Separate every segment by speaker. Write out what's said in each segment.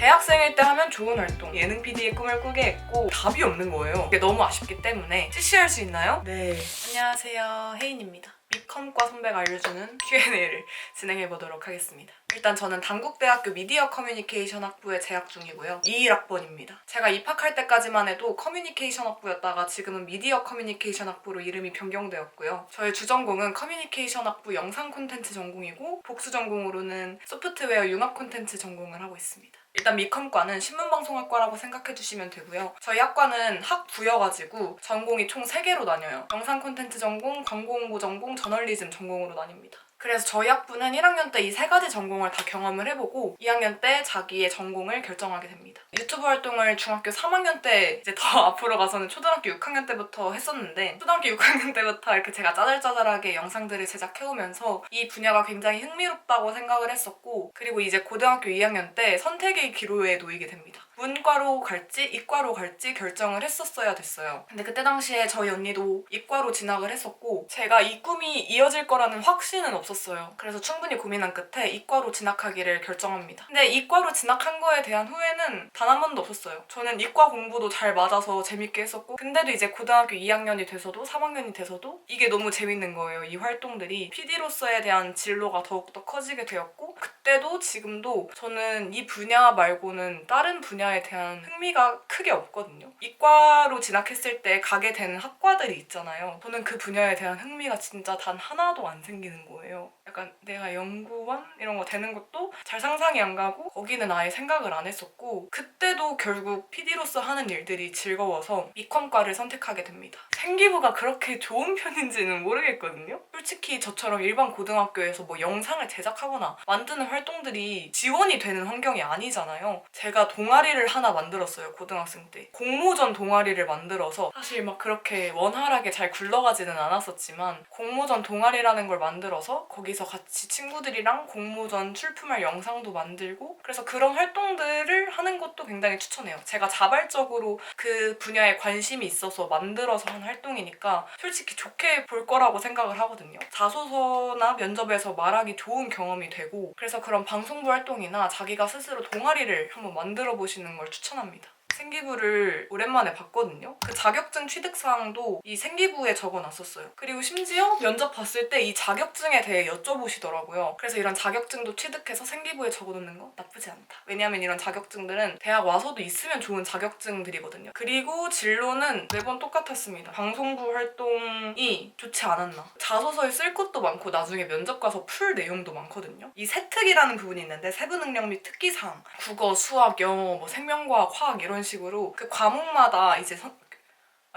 Speaker 1: 대학생일 때 하면 좋은 활동, 예능 PD의 꿈을 꾸게 했고 답이 없는 거예요. 이게 너무 아쉽기 때문에 CC할 수 있나요? 네. 안녕하세요, 혜인입니다. 미컴과 선배가 알려주는 Q&A를 진행해보도록 하겠습니다. 일단 저는 단국대학교 미디어 커뮤니케이션 학부에 재학 중이고요. 21학번입니다. 제가 입학할 때까지만 해도 커뮤니케이션 학부였다가 지금은 미디어 커뮤니케이션 학부로 이름이 변경되었고요. 저의 주전공은 커뮤니케이션 학부 영상 콘텐츠 전공이고 복수 전공으로는 소프트웨어 융합 콘텐츠 전공을 하고 있습니다. 일단 미컴과는 신문방송학과라고 생각해주시면 되고요. 저희 학과는 학부여가지고 전공이 총 3개로 나뉘어요. 영상 콘텐츠 전공, 광고 홍보 전공, 저널리즘 전공으로 나뉩니다. 그래서 저희 학부는 1학년 때 이 3가지 전공을 다 경험을 해보고 2학년 때 자기의 전공을 결정하게 됩니다. 유튜브 활동을 중학교 3학년 때 이제 더 앞으로 가서는 초등학교 6학년 때부터 했었는데 초등학교 6학년 때부터 이렇게 제가 짜잘짜잘하게 영상들을 제작해오면서 이 분야가 굉장히 흥미롭다고 생각을 했었고 그리고 이제 고등학교 2학년 때 선택의 기로에 놓이게 됩니다. 문과로 갈지 이과로 갈지 결정을 했었어야 됐어요. 근데 그때 당시에 저희 언니도 이과로 진학을 했었고 제가 이 꿈이 이어질 거라는 확신은 없었어요. 그래서 충분히 고민한 끝에 이과로 진학하기를 결정합니다. 근데 이과로 진학한 거에 대한 후회는 단 한 번도 없었어요. 저는 이과 공부도 잘 맞아서 재밌게 했었고 근데도 이제 고등학교 2학년이 돼서도 3학년이 돼서도 이게 너무 재밌는 거예요. 이 활동들이 PD로서에 대한 진로가 더욱더 커지게 되었고 그때도 지금도 저는 이 분야 말고는 다른 분야에 대한 흥미가 크게 없거든요. 이과로 진학했을 때 가게 되는 학과들이 있잖아요. 저는 그 분야에 대한 흥미가 진짜 단 하나도 안 생기는 거예요. 약간 내가 연구원 이런 거 되는 것도 잘 상상이 안 가고 거기는 아예 생각을 안 했었고 그때도 결국 PD로서 하는 일들이 즐거워서 미컴과를 선택하게 됩니다. 생기부가 그렇게 좋은 편인지는 모르겠거든요. 솔직히 저처럼 일반 고등학교에서 뭐 영상을 제작하거나 만드는 활동들이 지원이 되는 환경이 아니잖아요. 제가 동아리를 하나 만들었어요. 고등학생 때. 공모전 동아리를 만들어서 사실 막 그렇게 원활하게 잘 굴러가지는 않았었지만 공모전 동아리라는 걸 만들어서 거기서 같이 친구들이랑 공모전 출품할 영상도 만들고 그래서 그런 활동들을 하는 것도 굉장히 추천해요. 제가 자발적으로 그 분야에 관심이 있어서 만들어서 한 활동이니까 솔직히 좋게 볼 거라고 생각을 하거든요. 자소서나 면접에서 말하기 좋은 경험이 되고 그래서 그런 방송부 활동이나 자기가 스스로 동아리를 한번 만들어 보시는 걸 추천합니다. 생기부를 오랜만에 봤거든요. 그 자격증 취득사항도 이 생기부에 적어놨었어요. 그리고 심지어 면접 봤을 때 이 자격증에 대해 여쭤보시더라고요. 그래서 이런 자격증도 취득해서 생기부에 적어놓는 거 나쁘지 않다. 왜냐하면 이런 자격증들은 대학 와서도 있으면 좋은 자격증들이거든요. 그리고 진로는 매번 똑같았습니다. 방송부 활동이 좋지 않았나. 자소서에 쓸 것도 많고 나중에 면접 가서 풀 내용도 많거든요. 이 세특이라는 부분이 있는데 세부 능력 및 특기사항, 국어, 수학, 영어, 뭐 생명과학, 화학 이런 식으로 그 과목마다 이제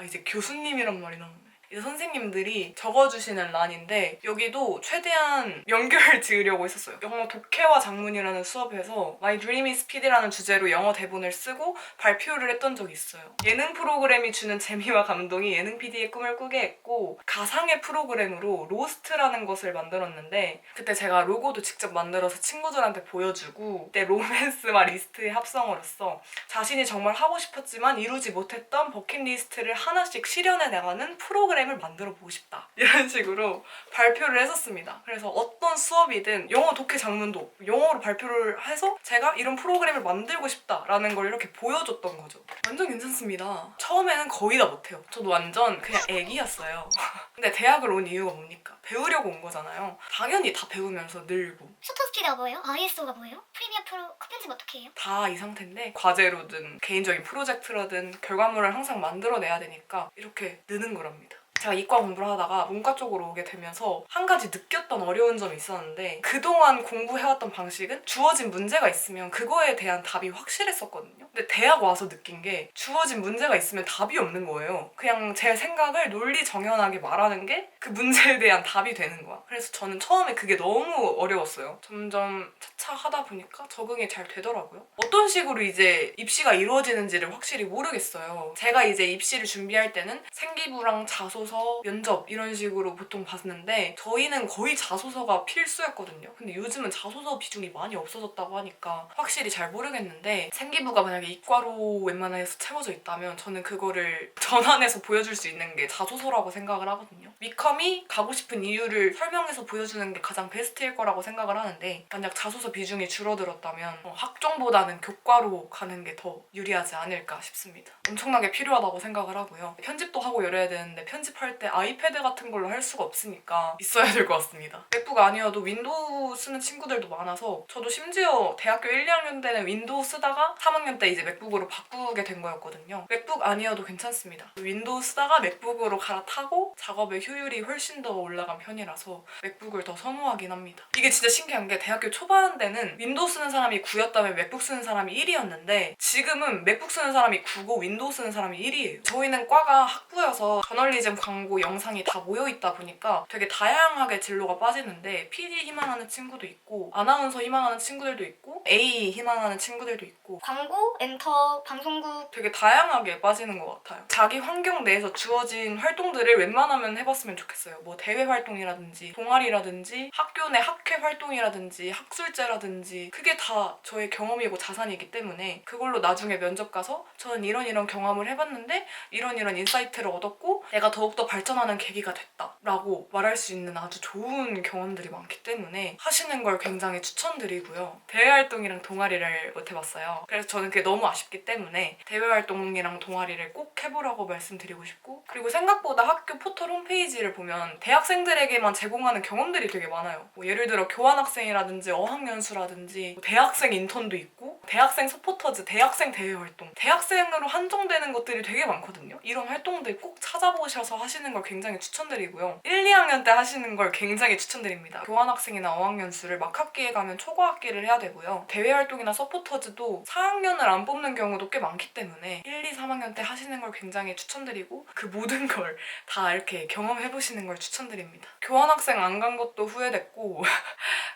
Speaker 1: 이제 교수님이란 말이 나오네. 이제 선생님들이 적어주시는 란인데 여기도 최대한 연결을 지으려고 했었어요. 영어 독해와 작문이라는 수업에서 My Dream is PD라는 주제로 영어 대본을 쓰고 발표를 했던 적이 있어요. 예능 프로그램이 주는 재미와 감동이 예능 PD의 꿈을 꾸게 했고 가상의 프로그램으로 로스트라는 것을 만들었는데 그때 제가 로고도 직접 만들어서 친구들한테 보여주고 그때 로맨스와 리스트의 합성어로서 자신이 정말 하고 싶었지만 이루지 못했던 버킷리스트를 하나씩 실현해 나가는 프로그램을 만들어 보고 싶다. 이런 식으로 발표를 했었습니다. 그래서 어떤 수업이든 영어 독해 작문도 영어로 발표를 해서 제가 이런 프로그램을 만들고 싶다라는 걸 이렇게 보여줬던 거죠. 완전 괜찮습니다. 처음에는 거의 다 못해요. 저도 완전 그냥 애기였어요. 근데 대학을 온 이유가 뭡니까? 배우려고 온 거잖아요. 당연히 다 배우면서 늘고.
Speaker 2: 슈퍼스피드가 뭐예요? ISO가 뭐예요? 프리미어 프로 편집 어떻게 해요?
Speaker 1: 다 이 상태인데 과제로든 개인적인 프로젝트로든 결과물을 항상 만들어내야 되니까 이렇게 느는 거랍니다. 제가 이과 공부를 하다가 문과 쪽으로 오게 되면서 한 가지 느꼈던 어려운 점이 있었는데 그동안 공부해왔던 방식은 주어진 문제가 있으면 그거에 대한 답이 확실했었거든요. 근데 대학 와서 느낀 게 주어진 문제가 있으면 답이 없는 거예요. 그냥 제 생각을 논리정연하게 말하는 게 그 문제에 대한 답이 되는 거야. 그래서 저는 처음에 그게 너무 어려웠어요. 점점 차차 하다 보니까 적응이 잘 되더라고요. 어떤 식으로 이제 입시가 이루어지는지를 확실히 모르겠어요. 제가 이제 입시를 준비할 때는 생기부랑 자소서 자소서, 면접 이런 식으로 보통 봤는데 저희는 거의 자소서가 필수였거든요. 근데 요즘은 자소서 비중이 많이 없어졌다고 하니까 확실히 잘 모르겠는데 생기부가 만약에 이과로 웬만해서 채워져 있다면 저는 그거를 전환해서 보여줄 수 있는 게 자소서라고 생각을 하거든요. 미컴이 가고 싶은 이유를 설명해서 보여주는 게 가장 베스트일 거라고 생각을 하는데 만약 자소서 비중이 줄어들었다면 학종보다는 교과로 가는 게 더 유리하지 않을까 싶습니다. 엄청나게 필요하다고 생각을 하고요. 편집도 하고 이래야 되는데 편집할 때 아이패드 같은 걸로 할 수가 없으니까 있어야 될 것 같습니다. 맥북 아니어도 윈도우 쓰는 친구들도 많아서 저도 심지어 대학교 1, 2학년 때는 윈도우 쓰다가 3학년 때 이제 맥북으로 바꾸게 된 거였거든요. 맥북 아니어도 괜찮습니다. 윈도우 쓰다가 맥북으로 갈아타고 작업의 효율이 훨씬 더 올라간 편이라서 맥북을 더 선호하긴 합니다. 이게 진짜 신기한 게 대학교 초반 때는 윈도우 쓰는 사람이 9였다면 맥북 쓰는 사람이 1이었는데 지금은 맥북 쓰는 사람이 9고 윈도우 쓰는 사람이 1이에요. 저희는 과가 학부여서 저널리즘, 광고, 영상이 다 모여있다 보니까 되게 다양하게 진로가 빠지는데 PD 희망하는 친구도 있고 아나운서 희망하는 친구들도 있고 A 희망하는 친구들도 있고
Speaker 2: 광고, 엔터, 방송국.
Speaker 1: 되게 다양하게 빠지는 것 같아요. 자기 환경 내에서 주어진 활동들을 웬만하면 해봤으면 좋겠어요. 뭐 대외 활동이라든지 동아리라든지 학교 내 학회 활동이라든지 학술제라든지 그게 다 저의 경험이고 자산이기 때문에 그걸로 나중에 면접 가서 저는 이런 경험을 해봤는데 이런 인사이트를 얻었고 내가 더욱더 발전하는 계기가 됐다 라고 말할 수 있는 아주 좋은 경험들이 많기 때문에 하시는 걸 굉장히 추천드리고요. 대외 활동이랑 동아리를 못 해봤어요. 그래서 저는 그게 너무 아쉽기 때문에 대외 활동이랑 동아리를 꼭 해보라고 말씀드리고 싶고 그리고 생각보다 학교 포털 홈페이지를 보면 대학생들에게만 제공하는 경험들이 되게 많아요. 뭐 예를 들어 교환학생이라든지 어학연수라든지 뭐 대학생 인턴도 있고 대학생 서포터즈, 대학생 대외 활동 대학생으로 한정되는 것들이 되게 많거든요. 이런 활동들 꼭 찾아보셔서 하시는 걸 굉장히 추천드리고요. 1, 2학년 때 하시는 걸 굉장히 추천드립니다. 교환학생이나 어학연수를 막 학기에 가면 초과학기를 해야 되고요. 대외 활동이나 서포터즈도 4학년을 안 뽑는 경우도 꽤 많기 때문에 1, 2, 3학년 때 하시는 걸 굉장히 추천드리고 그 모든 걸 다 이렇게 경험해보시는 걸 추천드립니다. 교환학생 안 간 것도 후회됐고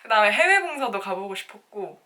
Speaker 1: 그다음에 해외 봉사도 가보고 싶었고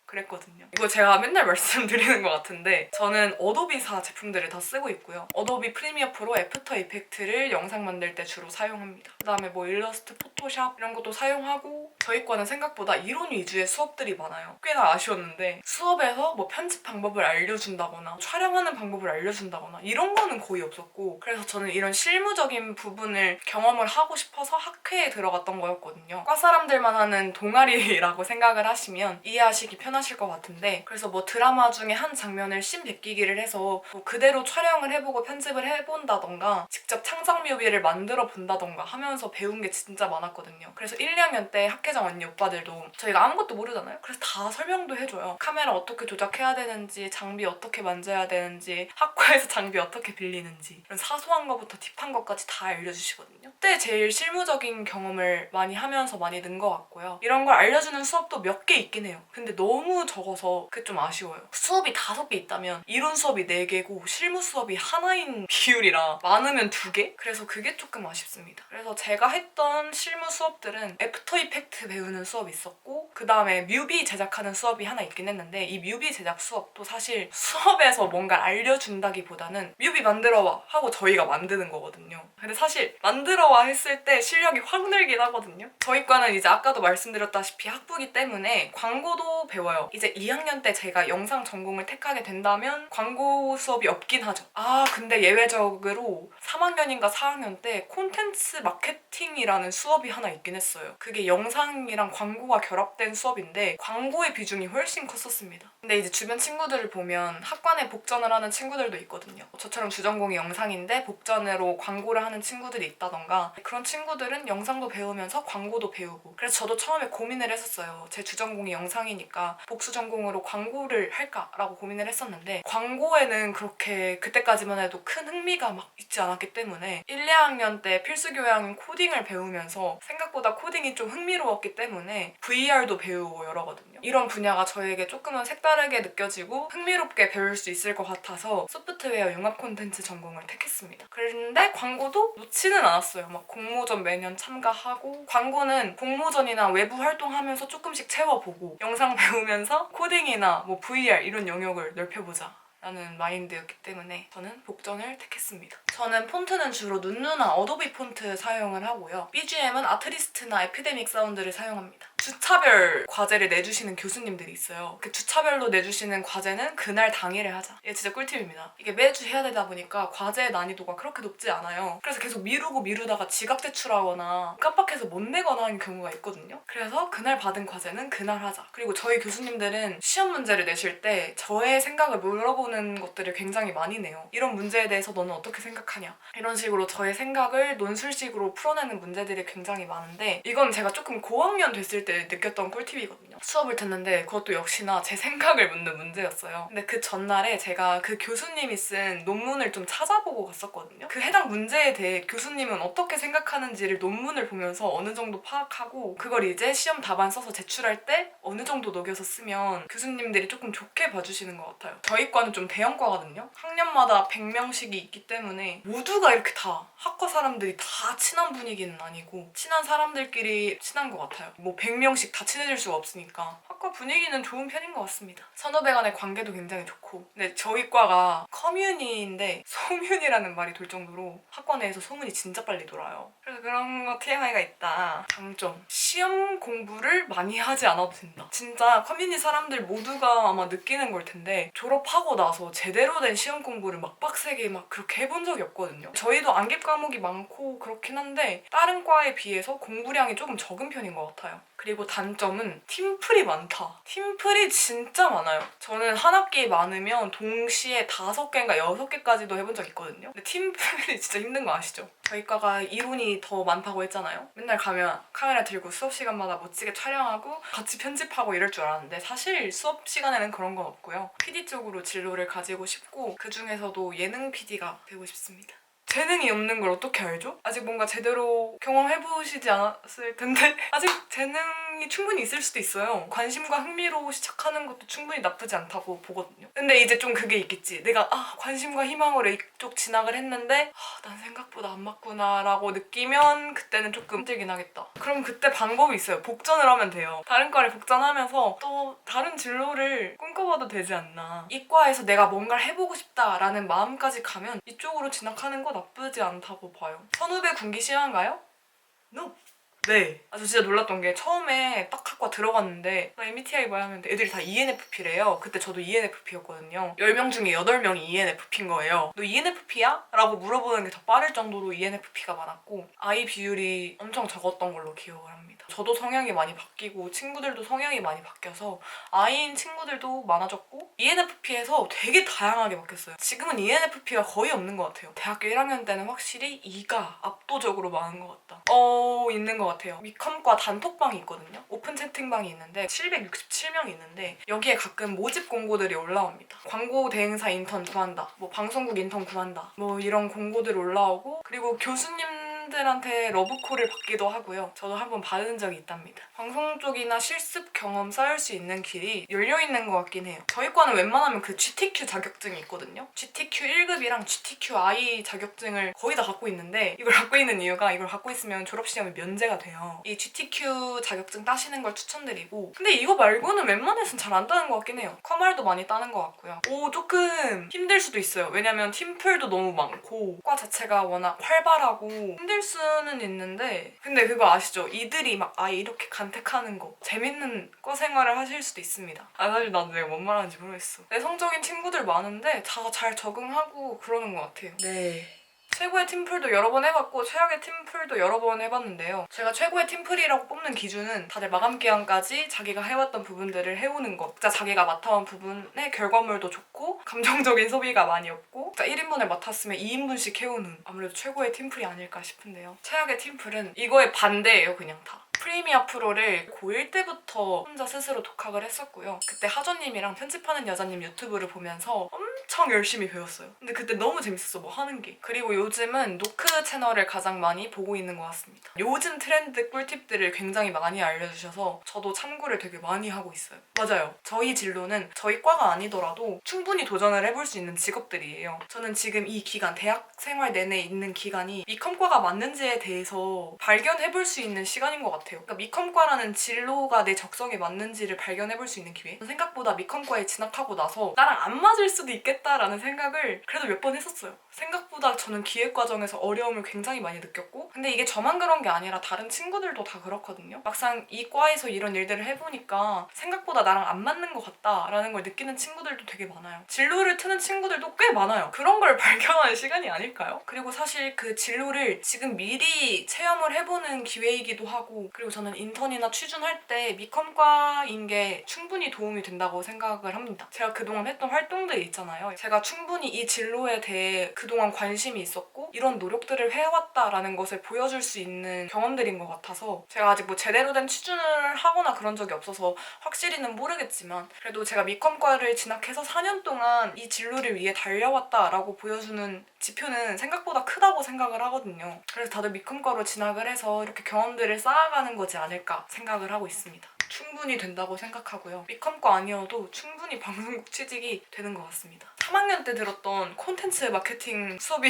Speaker 1: 그랬거든요. 이거 제가 맨날 말씀드리는 것 같은데 저는 어도비사 제품들을 다 쓰고 있고요. 어도비 프리미어 프로, 애프터 이펙트를 영상 만들 때 주로 사용합니다. 그다음에 뭐 일러스트, 포토샵 이런 것도 사용하고 저희 과는 생각보다 이론 위주의 수업들이 많아요. 꽤나 아쉬웠는데 수업에서 뭐 편집 방법을 알려준다거나 촬영하는 방법을 알려준다거나 이런 거는 거의 없었고 그래서 저는 이런 실무적인 부분을 경험을 하고 싶어서 학회에 들어갔던 거였거든요. 과 사람들만 하는 동아리라고 생각을 하시면 이해하시기 편하실 것 같은데 그래서 뭐 드라마 중에 한 장면을 씬베끼기를 해서 뭐 그대로 촬영을 해보고 편집을 해본다던가 직접 창작 뮤비를 만들어 본다던가 하면서 배운 게 진짜 많았거든요. 그래서 1, 2학년 때 학회장 언니 오빠들도 저희가 아무것도 모르잖아요. 그래서 다 설명도 해줘요. 카메라 어떻게 조작해야 되는지, 장비 어떻게 만져야 되는지, 학과에서 장비 어떻게 빌리는지 이런 사소한 것부터 딥한 것까지 다 알려주시거든요. 그때 제일 실무적인 경험을 많이 하면서 많이 는 것 같고요. 이런 걸 알려주는 수업도 몇 개 있긴 해요. 근데 너무 적어서 그게 좀 아쉬워요. 수업이 5개 있다면 이론 수업이 4개고 실무 수업이 하나인 비율이라 많으면 2개? 그래서 그게 조금 아쉽습니다. 그래서 제가 했던 실무 수업들은 애프터 이펙트 배우는 수업이 있었고 그 다음에 뮤비 제작하는 수업이 하나 있긴 했는데 이 뮤비 제작 수업도 사실 수업에서 뭔가 알려준다기보다는 뮤비 만들어와 하고 저희가 만드는 거거든요. 근데 사실 만들어와 했을 때 실력이 확 늘긴 하거든요. 저희 과는 이제 아까도 말씀드렸다시피 학부기 때문에 광고도 배워요. 이제 2학년 때 제가 영상 전공을 택하게 된다면 광고 수업이 없긴 하죠. 근데 예외적으로 3학년인가 4학년 때 콘텐츠 마케팅이라는 수업이 하나 있긴 했어요. 그게 영상이랑 광고가 결합된 수업인데 광고의 비중이 훨씬 컸었습니다. 근데 이제 주변 친구들을 보면 학관에 복전을 하는 친구들도 있거든요. 저처럼 주전공이 영상인데 복전으로 광고를 하는 친구들이 있다던가 그런 친구들은 영상도 배우면서 광고도 배우고 그래서 저도 처음에 고민을 했었어요. 제 주전공이 영상이니까 복수 전공으로 광고를 할까라고 고민을 했었는데 광고에는 그렇게 그때까지만 해도 큰 흥미가 막 있지 않았기 때문에 1, 2학년 때 필수 교양인 코딩을 배우면서 생각보다 코딩이 좀 흥미로웠기 때문에 VR도 배우고 여러거든요. 이런 분야가 저에게 조금은 색다르게 느껴지고 흥미롭게 배울 수 있을 것 같아서 소프트웨어 융합 콘텐츠 전공을 택했습니다. 그런데 광고도 놓지는 않았어요. 막 공모전 매년 참가하고 광고는 공모전이나 외부 활동하면서 조금씩 채워보고 영상 배우면서 코딩이나 뭐 VR 이런 영역을 넓혀보자 라는 마인드였기 때문에 저는 복전을 택했습니다. 저는 폰트는 주로 눈누나 어도비 폰트 사용을 하고요. BGM은 아트리스트나 에피데믹 사운드를 사용합니다. 주차별 과제를 내주시는 교수님들이 있어요. 그 주차별로 내주시는 과제는 그날 당일에 하자. 이게 진짜 꿀팁입니다. 이게 매주 해야 되다 보니까 과제의 난이도가 그렇게 높지 않아요. 그래서 계속 미루다가 지각 제출하거나 깜빡해서 못 내거나 하는 경우가 있거든요. 그래서 그날 받은 과제는 그날 하자. 그리고 저희 교수님들은 시험 문제를 내실 때 저의 생각을 물어보는 것들을 굉장히 많이 내요. 이런 문제에 대해서 너는 어떻게 생각하냐? 이런 식으로 저의 생각을 논술식으로 풀어내는 문제들이 굉장히 많은데 이건 제가 조금 고학년 됐을 때 느꼈던 꿀팁이거든요. 수업을 듣는데 그것도 역시나 제 생각을 묻는 문제였어요. 근데 그 전날에 제가 그 교수님이 쓴 논문을 좀 찾아보고 갔었거든요. 그 해당 문제에 대해 교수님은 어떻게 생각하는지를 논문을 보면서 어느 정도 파악하고 그걸 이제 시험 답안 써서 제출할 때 어느 정도 녹여서 쓰면 교수님들이 조금 좋게 봐주시는 것 같아요. 저희 과는 좀 대형과거든요. 학년마다 100명씩이 있기 때문에 모두가 이렇게 다 학과 사람들이 다 친한 분위기는 아니고 친한 사람들끼리 친한 것 같아요. 뭐 100명씩 다 친해질 수가 없으니까 학과 분위기는 좋은 편인 것 같습니다. 선후배 간의 관계도 굉장히 좋고 근데 저희 과가 커뮤니인데 소문이라는 말이 돌 정도로 학과 내에서 소문이 진짜 빨리 돌아요. 그래서 그런 거 TMI가 있다. 장점. 시험 공부를 많이 하지 않아도 된다. 진짜 커뮤니 사람들 모두가 아마 느끼는 걸 텐데 졸업하고 나서 제대로 된 시험 공부를 막 빡세게 막 그렇게 해본 적이 없거든요. 저희도 암기 과목이 많고 그렇긴 한데 다른 과에 비해서 공부량이 조금 적은 편인 것 같아요. 그리고 단점은 팀플이 많다. 팀플이 진짜 많아요. 저는 한 학기 많으면 동시에 5개인가 6개까지도 해본 적 있거든요. 근데 팀플이 진짜 힘든 거 아시죠? 저희 과가 이론이 더 많다고 했잖아요. 맨날 가면 카메라 들고 수업 시간마다 멋지게 촬영하고 같이 편집하고 이럴 줄 알았는데 사실 수업 시간에는 그런 건 없고요. PD 쪽으로 진로를 가지고 싶고 그 중에서도 예능 PD가 되고 싶습니다. 재능이 없는 걸 어떻게 알죠? 아직 뭔가 제대로 경험해보시지 않았을 텐데 아직 재능이 충분히 있을 수도 있어요. 관심과 흥미로 시작하는 것도 충분히 나쁘지 않다고 보거든요. 근데 이제 좀 그게 있겠지. 내가 관심과 희망으로 이쪽 진학을 했는데 난 생각보다 안 맞구나 라고 느끼면 그때는 조금 힘들긴 하겠다. 그럼 그때 방법이 있어요. 복전을 하면 돼요. 다른 과를 복전하면서 또 다른 진로를 꿈꿔봐도 되지 않나. 이 과에서 내가 뭔가를 해보고 싶다라는 마음까지 가면 이쪽으로 진학하는 거 나쁘지 않다고 봐요. 선후배 군기 싫어한가요? No. 네. 저 진짜 놀랐던 게 처음에 딱 학과 들어갔는데 MBTI 뭐야 하면 애들이 다 ENFP래요. 그때 저도 ENFP였거든요. 10명 중에 8명이 ENFP인 거예요. 너 ENFP야? 라고 물어보는 게 더 빠를 정도로 ENFP가 많았고 I 비율이 엄청 적었던 걸로 기억을 합니다. 저도 성향이 많이 바뀌고 친구들도 성향이 많이 바뀌어서 I인 친구들도 많아졌고 ENFP에서 되게 다양하게 바뀌었어요. 지금은 ENFP가 거의 없는 것 같아요. 대학교 1학년 때는 확실히 E가 압도적으로 많은 것 같다. 있는 것 같아요. 미컴과 단톡방이 있거든요. 오픈 채팅방이 있는데 767명이 있는데 여기에 가끔 모집 공고들이 올라옵니다. 광고 대행사 인턴 구한다. 뭐 방송국 인턴 구한다. 뭐 이런 공고들 올라오고 그리고 교수님들한테 러브콜을 받기도 하고요. 저도 한번 받은 적이 있답니다. 방송 쪽이나 실습 경험 쌓을 수 있는 길이 열려있는 것 같긴 해요. 저희 과는 웬만하면 그 GTQ 자격증이 있거든요. GTQ 1급이랑 GTQI 자격증을 거의 다 갖고 있는데 이걸 갖고 있는 이유가 이걸 갖고 있으면 졸업시험이 면제가 돼요. 이 GTQ 자격증 따시는 걸 추천드리고 근데 이거 말고는 웬만해서는 잘 안 따는 것 같긴 해요. 커말도 많이 따는 것 같고요. 조금 힘들 수도 있어요. 왜냐면 팀플도 너무 많고 과 자체가 워낙 활발하고 힘들 수는 있는데 근데 그거 아시죠? 이들이 막 아예 이렇게 간택하는 거 재밌는 과 생활을 하실 수도 있습니다. 사실 나도 내가 뭔 말하는지 모르겠어. 내성적인 친구들 많은데 다 잘 적응하고 그러는 것 같아요. 네. 최고의 팀플도 여러 번 해봤고 최악의 팀플도 여러 번 해봤는데요. 제가 최고의 팀플이라고 뽑는 기준은 다들 마감 기간까지 자기가 해왔던 부분들을 해오는 것. 진짜 자기가 맡아온 부분의 결과물도 좋고 감정적인 소비가 많이 없고 진짜 1인분을 맡았으면 2인분씩 해오는 아무래도 최고의 팀플이 아닐까 싶은데요. 최악의 팀플은 이거의 반대예요. 그냥 다. 프리미어 프로를 고1 때부터 혼자 스스로 독학을 했었고요. 그때 하조님이랑 편집하는 여자님 유튜브를 보면서 엄청 열심히 배웠어요. 근데 그때 너무 재밌었어, 뭐 하는 게. 그리고 요즘은 노크 채널을 가장 많이 보고 있는 것 같습니다. 요즘 트렌드 꿀팁들을 굉장히 많이 알려주셔서 저도 참고를 되게 많이 하고 있어요. 맞아요. 저희 진로는 저희 과가 아니더라도 충분히 도전을 해볼 수 있는 직업들이에요. 저는 지금 이 기간, 대학 생활 내내 있는 기간이 미컴과가 맞는지에 대해서 발견해볼 수 있는 시간인 것 같아요. 그러니까 미컴과라는 진로가 내 적성에 맞는지를 발견해볼 수 있는 기회. 생각보다 미컴과에 진학하고 나서 나랑 안 맞을 수도 있겠다 있겠다라는 생각을 그래도 몇 번 했었어요. 생각보다 저는 기획 과정에서 어려움을 굉장히 많이 느꼈고, 근데 이게 저만 그런 게 아니라 다른 친구들도 다 그렇거든요. 막상 이 과에서 이런 일들을 해보니까 생각보다 나랑 안 맞는 것 같다라는 걸 느끼는 친구들도 되게 많아요. 진로를 트는 친구들도 꽤 많아요. 그런 걸 발견하는 시간이 아닐까요? 그리고 사실 그 진로를 지금 미리 체험을 해보는 기회이기도 하고, 그리고 저는 인턴이나 취준할 때 미컴과인 게 충분히 도움이 된다고 생각을 합니다. 제가 그동안 했던 활동들이 있잖아요. 제가 충분히 이 진로에 대해 그동안 관심이 있었고 이런 노력들을 해왔다라는 것을 보여줄 수 있는 경험들인 것 같아서, 제가 아직 뭐 제대로 된 취준을 하거나 그런 적이 없어서 확실히는 모르겠지만 그래도 제가 미컴과를 진학해서 4년 동안 이 진로를 위해 달려왔다라고 보여주는 지표는 생각보다 크다고 생각을 하거든요. 그래서 다들 미컴과로 진학을 해서 이렇게 경험들을 쌓아가는 거지 않을까 생각을 하고 있습니다. 충분히 된다고 생각하고요. 미컴과 아니어도 충분히 방송국 취직이 되는 것 같습니다. 3학년 때 들었던 콘텐츠 마케팅 수업이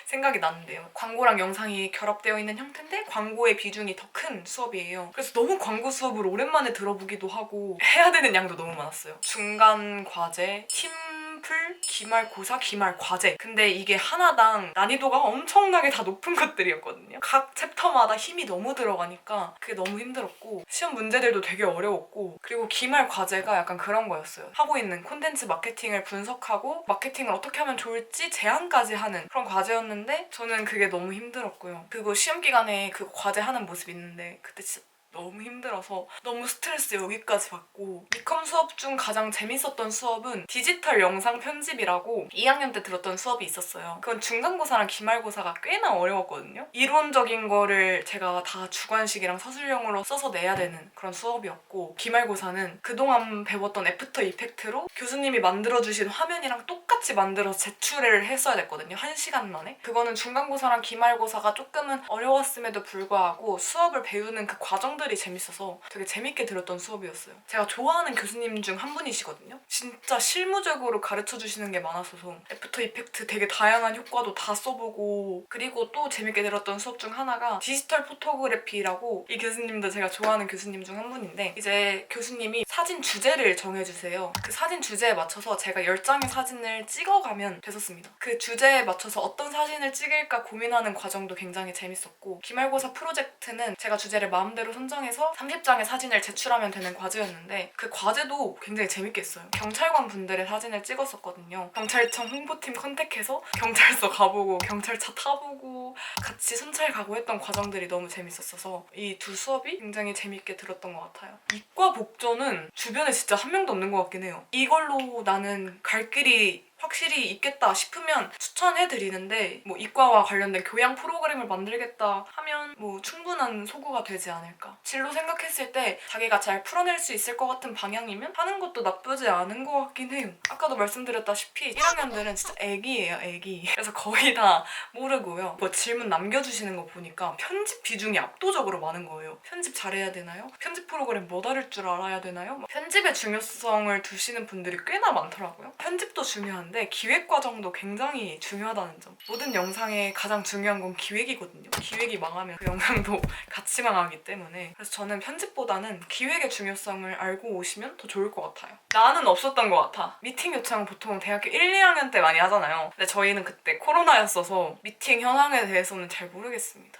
Speaker 1: 생각이 나는데요. 광고랑 영상이 결합되어 있는 형태인데 광고의 비중이 더 큰 수업이에요. 그래서 너무 광고 수업을 오랜만에 들어보기도 하고 해야 되는 양도 너무 많았어요. 중간 과제, 팀플, 기말고사, 기말과제. 근데 이게 하나당 난이도가 엄청나게 다 높은 것들이었거든요. 각 챕터마다 힘이 너무 들어가니까 그게 너무 힘들었고, 시험 문제들도 되게 어려웠고, 그리고 기말과제가 약간 그런 거였어요. 하고 있는 콘텐츠 마케팅을 분석하고 마케팅을 어떻게 하면 좋을지 제안까지 하는 그런 과제였는데 저는 그게 너무 힘들었고요. 그리고 시험 기간에 그 과제 하는 모습 있는데 그때 진짜 너무 힘들어서 너무 스트레스 여기까지 받고, 미컴 수업 중 가장 재밌었던 수업은 디지털 영상 편집이라고 2학년 때 들었던 수업이 있었어요. 그건 중간고사랑 기말고사가 꽤나 어려웠거든요. 이론적인 거를 제가 다 주관식이랑 서술형으로 써서 내야 되는 그런 수업이었고, 기말고사는 그동안 배웠던 애프터 이펙트로 교수님이 만들어주신 화면이랑 똑같이 만들어서 제출을 했어야 됐거든요. 1시간 만에. 그거는 중간고사랑 기말고사가 조금은 어려웠음에도 불구하고 수업을 배우는 그 과정들이 재밌어서 되게 재밌게 들었던 수업이었어요. 제가 좋아하는 교수님 중 한 분이시거든요. 진짜 실무적으로 가르쳐주시는 게 많아서 애프터 이펙트 되게 다양한 효과도 다 써보고, 그리고 또 재밌게 들었던 수업 중 하나가 디지털 포토그래피라고, 이 교수님도 제가 좋아하는 교수님 중 한 분인데, 이제 교수님이 사진 주제를 정해주세요. 그 사진 주제에 맞춰서 제가 10장의 사진을 찍어가면 됐었습니다. 그 주제에 맞춰서 어떤 사진을 찍을까 고민하는 과정도 굉장히 재밌었고, 기말고사 프로젝트는 제가 주제를 마음대로 선정해서 30장의 사진을 제출하면 되는 과제였는데 그 과제도 굉장히 재밌게 했어요. 경찰관 분들의 사진을 찍었었거든요. 경찰청 홍보팀 컨택해서 경찰서 가보고 경찰차 타보고 같이 순찰 가고 했던 과정들이 너무 재밌었어서 이 두 수업이 굉장히 재밌게 들었던 것 같아요. 이과 복저는 주변에 진짜 한 명도 없는 것 같긴 해요. 이걸로 나는 갈 길이 확실히 있겠다 싶으면 추천해드리는데, 뭐 이과와 관련된 교양 프로그램을 만들겠다 하면 뭐 충분한 소구가 되지 않을까. 진로 생각했을 때 자기가 잘 풀어낼 수 있을 것 같은 방향이면 하는 것도 나쁘지 않은 것 같긴 해요. 아까도 말씀드렸다시피 1학년들은 진짜 애기예요, 애기. 그래서 거의 다 모르고요. 뭐 질문 남겨주시는 거 보니까 편집 비중이 압도적으로 많은 거예요. 편집 잘해야 되나요? 편집 프로그램 뭐 다룰 줄 알아야 되나요? 편집의 중요성을 두시는 분들이 꽤나 많더라고요. 편집도 중요한데 기획 과정도 굉장히 중요하다는 점. 모든 영상의 가장 중요한 건 기획이거든요. 기획이 망하면 그 영상도 같이 망하기 때문에. 그래서 저는 편집보다는 기획의 중요성을 알고 오시면 더 좋을 것 같아요. 나는 없었던 것 같아. 미팅 요청은 보통 대학교 1, 2학년 때 많이 하잖아요. 근데 저희는 그때 코로나였어서 미팅 현황에 대해서는 잘 모르겠습니다.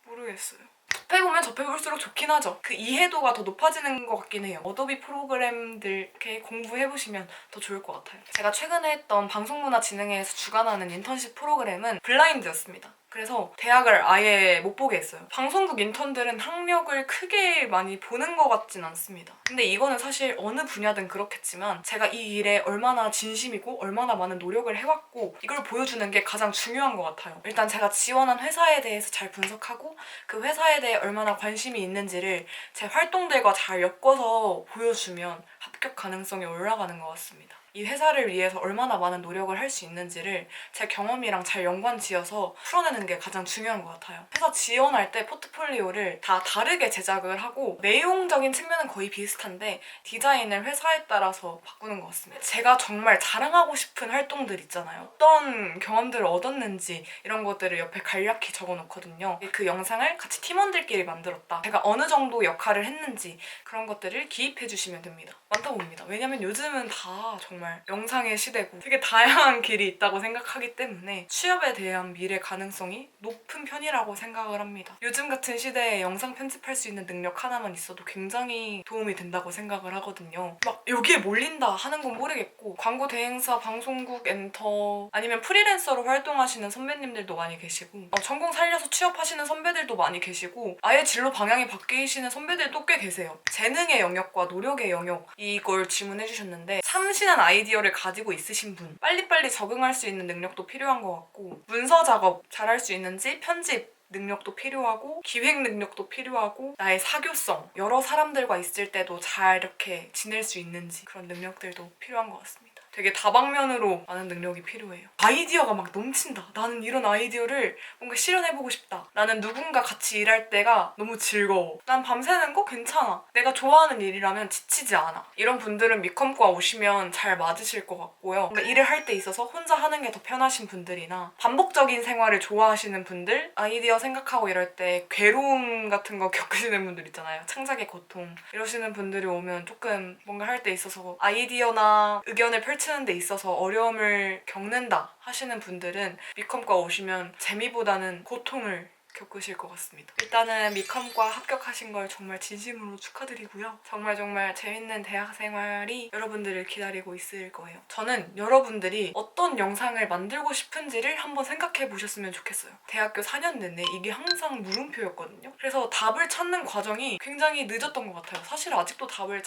Speaker 1: 모르겠어요. 접해보면 접해볼수록 좋긴 하죠. 그 이해도가 더 높아지는 것 같긴 해요. 어도비 프로그램들 이렇게 공부해보시면 더 좋을 것 같아요. 제가 최근에 했던 방송문화진흥회에서 주관하는 인턴십 프로그램은 블라인드였습니다. 그래서 대학을 아예 못 보게 했어요. 방송국 인턴들은 학력을 크게 많이 보는 것 같진 않습니다. 근데 이거는 사실 어느 분야든 그렇겠지만 제가 이 일에 얼마나 진심이고 얼마나 많은 노력을 해왔고 이걸 보여주는 게 가장 중요한 것 같아요. 일단 제가 지원한 회사에 대해서 잘 분석하고 그 회사에 대해 얼마나 관심이 있는지를 제 활동들과 잘 엮어서 보여주면 합격 가능성이 올라가는 것 같습니다. 이 회사를 위해서 얼마나 많은 노력을 할 수 있는지를 제 경험이랑 잘 연관지어서 풀어내는 준비하는 게 가장 중요한 것 같아요. 회사 지원할 때 포트폴리오를 다 다르게 제작을 하고 내용적인 측면은 거의 비슷한데 디자인을 회사에 따라서 바꾸는 것 같습니다. 제가 정말 자랑하고 싶은 활동들 있잖아요. 어떤 경험들을 얻었는지 이런 것들을 옆에 간략히 적어놓거든요. 그 영상을 같이 팀원들끼리 만들었다. 제가 어느 정도 역할을 했는지 그런 것들을 기입해주시면 됩니다. 많다고 봅니다. 왜냐면 요즘은 다 정말 영상의 시대고 되게 다양한 길이 있다고 생각하기 때문에 취업에 대한 미래 가능성이 높은 편이라고 생각을 합니다. 요즘 같은 시대에 영상 편집할 수 있는 능력 하나만 있어도 굉장히 도움이 된다고 생각을 하거든요. 막 여기에 몰린다 하는 건 모르겠고 광고 대행사, 방송국, 엔터 아니면 프리랜서로 활동하시는 선배님들도 많이 계시고 전공 살려서 취업하시는 선배들도 많이 계시고 아예 진로 방향이 바뀌시는 선배들도 꽤 계세요. 재능의 영역과 노력의 영역 이걸 질문해 주셨는데 참신한 아이디어를 가지고 있으신 분, 빨리빨리 적응할 수 있는 능력도 필요한 것 같고 문서 작업 잘할 수 있는지 편집 능력도 필요하고 기획 능력도 필요하고 나의 사교성, 여러 사람들과 있을 때도 잘 이렇게 지낼 수 있는지 그런 능력들도 필요한 것 같습니다. 되게 다방면으로 많은 능력이 필요해요. 아이디어가 막 넘친다. 나는 이런 아이디어를 뭔가 실현해보고 싶다. 나는 누군가 같이 일할 때가 너무 즐거워. 난 밤새는 거 괜찮아. 내가 좋아하는 일이라면 지치지 않아. 이런 분들은 미컴과 오시면 잘 맞으실 것 같고요. 뭔가 일을 할 때 있어서 혼자 하는 게 더 편하신 분들이나 반복적인 생활을 좋아하시는 분들, 아이디어 생각하고 이럴 때 괴로움 같은 거 겪으시는 분들 있잖아요. 창작의 고통. 이러시는 분들이 오면 조금 뭔가 할 때 있어서 아이디어나 의견을 펼치는 데 있어서 어려움을 겪는다 하시는 분들은 미컴과 오시면 재미보다는 고통을 겪으실 것 같습니다. 일단은 미컴과 합격하신 걸 정말 진심으로 축하드리고요. 정말 재밌는 대학 생활이 여러분들을 기다리고 있을 거예요. 저는 여러분들이 어떤 영상을 만들고 싶은지를 한번 생각해 보셨으면 좋겠어요. 대학교 4년 내내 이게 항상 물음표였거든요. 그래서 답을 찾는 과정이 굉장히 늦었던 것 같아요. 사실 아직도 답을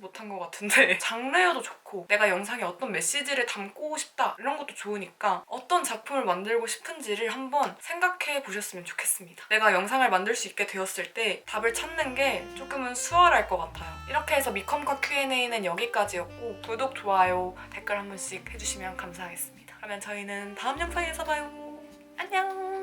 Speaker 1: 못한 것 같은데 장르여도 좋고 내가 영상에 어떤 메시지를 담고 싶다 이런 것도 좋으니까 어떤 작품을 만들고 싶은지를 한번 생각해 보셨으면 좋겠습니다. 내가 영상을 만들 수 있게 되었을 때 답을 찾는 게 조금은 수월할 것 같아요. 이렇게 해서 미컴과 Q&A는 여기까지였고 구독, 좋아요, 댓글 한 번씩 해주시면 감사하겠습니다. 그러면 저희는 다음 영상에서 봐요. 안녕.